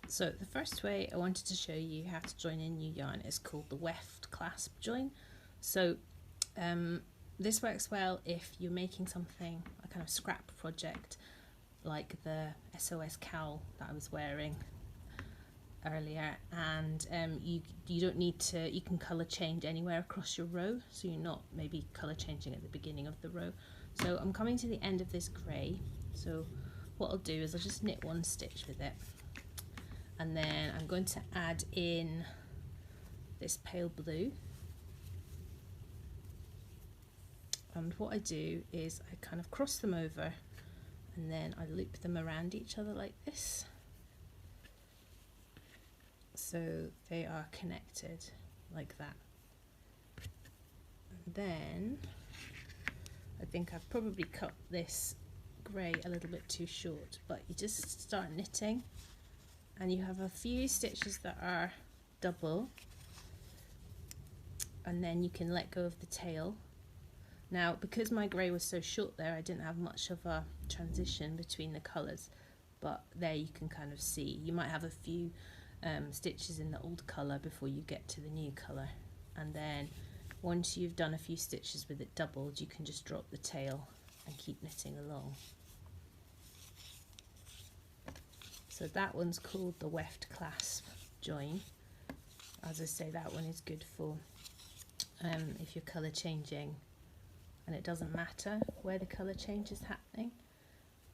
So the first way I wanted to show you how to join a new yarn is called the weft clasp join. So this works well if you're making something, a kind of scrap project, like the SOS cowl that I was wearing earlier, and you don't need to, you can colour change anywhere across your row, so you're not maybe colour changing at the beginning of the row. So I'm coming to the end of this grey, so what I'll do is I'll just knit one stitch with it, and then I'm going to add in this pale blue. And what I do is I kind of cross them over and then I loop them around each other like this, so they are connected like that. And then I think I've probably cut this grey a little bit too short, but you just start knitting and you have a few stitches that are double, and then you can let go of the tail. Now, because my grey was so short there, I didn't have much of a transition between the colours, but there you can kind of see. You might have a few stitches in the old colour before you get to the new colour, and then once you've done a few stitches with it doubled, you can just drop the tail and keep knitting along. So that one's called the weft clasp join. As I say, that one is good for if you're colour changing and it doesn't matter where the colour change is happening,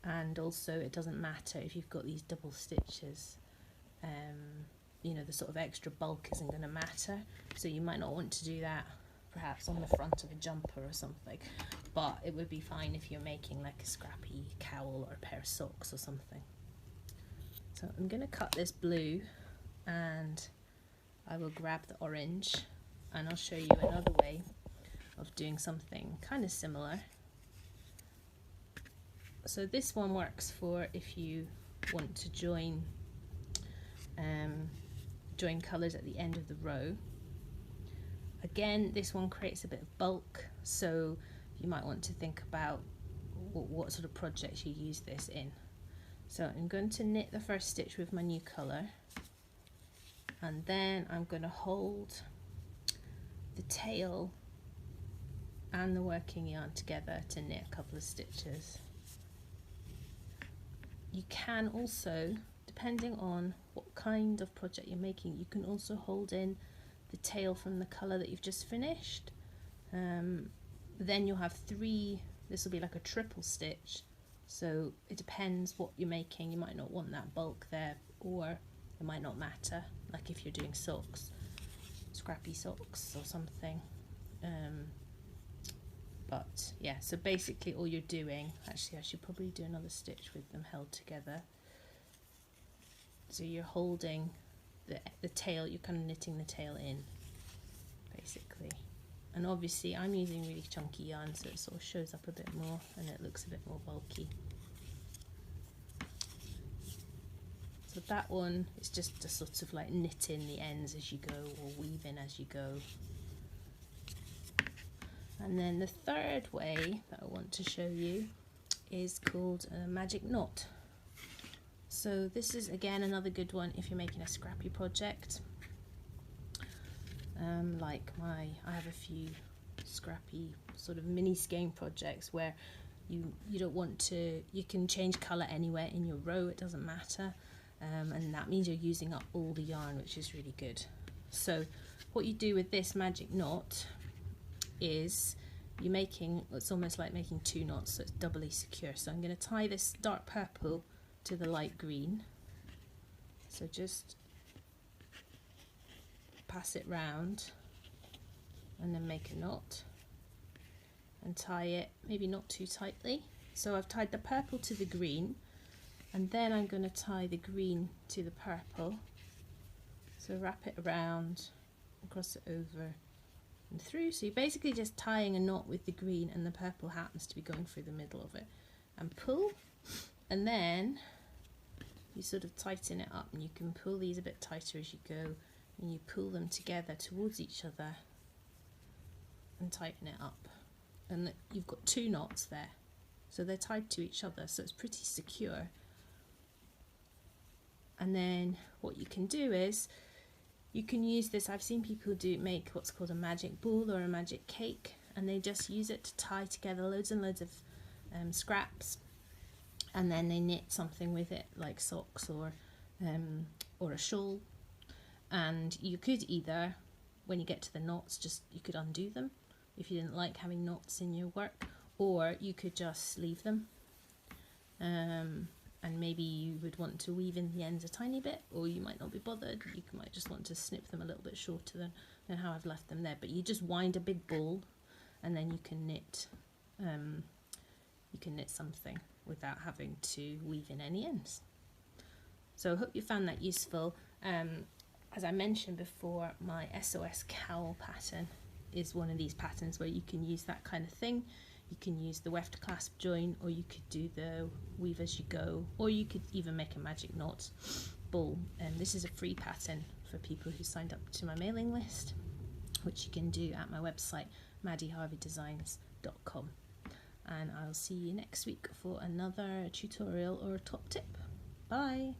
and also it doesn't matter if you've got these double stitches. You know, the sort of extra bulk isn't going to matter, so you might not want to do that perhaps on the front of a jumper or something, but it would be fine if you're making like a scrappy cowl or a pair of socks or something. So I'm going to cut this blue and I will grab the orange, and I'll show you another way of doing something kind of similar. So this one works for if you want to join colours at the end of the row. Again, this one creates a bit of bulk, so you might want to think about what sort of projects you use this in. So I'm going to knit the first stitch with my new colour, and then I'm going to hold the tail and the working yarn together to knit a couple of stitches. You can also, depending on what kind of project you're making, you can also hold in the tail from the colour that you've just finished. Then you'll have three, this will be like a triple stitch, so it depends what you're making. You might not want that bulk there, or it might not matter, like if you're doing socks, scrappy socks or something. But yeah, so basically all you're doing, actually I should probably do another stitch with them held together. So you're holding the tail, you're kind of knitting the tail in basically. And obviously I'm using really chunky yarn, so it sort of shows up a bit more and it looks a bit more bulky. So that one is just to sort of like knit in the ends as you go, or weave in as you go. And then the third way that I want to show you is called a magic knot. So this is again another good one if you're making a scrappy project. I have a few scrappy sort of mini skein projects where you don't want to, you can change colour anywhere in your row, it doesn't matter, and that means you're using up all the yarn, which is really good. So what you do with this magic knot is you're making, it's almost like making two knots, so it's doubly secure. So I'm going to tie this dark purple to the light green, so just pass it round and then make a knot and tie it, maybe not too tightly. So I've tied the purple to the green, and then I'm going to tie the green to the purple, so wrap it around and cross it over and through. So you're basically just tying a knot with the green, and the purple happens to be going through the middle of it, and pull, and then you sort of tighten it up, and you can pull these a bit tighter as you go, and you pull them together towards each other and tighten it up, and you've got two knots there, so they're tied to each other, so it's pretty secure. And then what you can do is you can use this. I've seen people make what's called a magic ball or a magic cake, and they just use it to tie together loads and loads of scraps, and then they knit something with it, like socks or a shawl. And you could either, when you get to the knots, you could undo them if you didn't like having knots in your work, or you could just leave them. And maybe you would want to weave in the ends a tiny bit, or you might not be bothered. You might just want to snip them a little bit shorter than how I've left them there. But you just wind a big ball, and then you can knit something without having to weave in any ends. So I hope you found that useful. As I mentioned before, my SOS cowl pattern is one of these patterns where you can use that kind of thing. You can use the weft clasp join, or you could do the weave as you go, or you could even make a magic knot ball. And this is a free pattern for people who signed up to my mailing list, which you can do at my website, maddieharveydesigns.com. And I'll see you next week for another tutorial or top tip. Bye!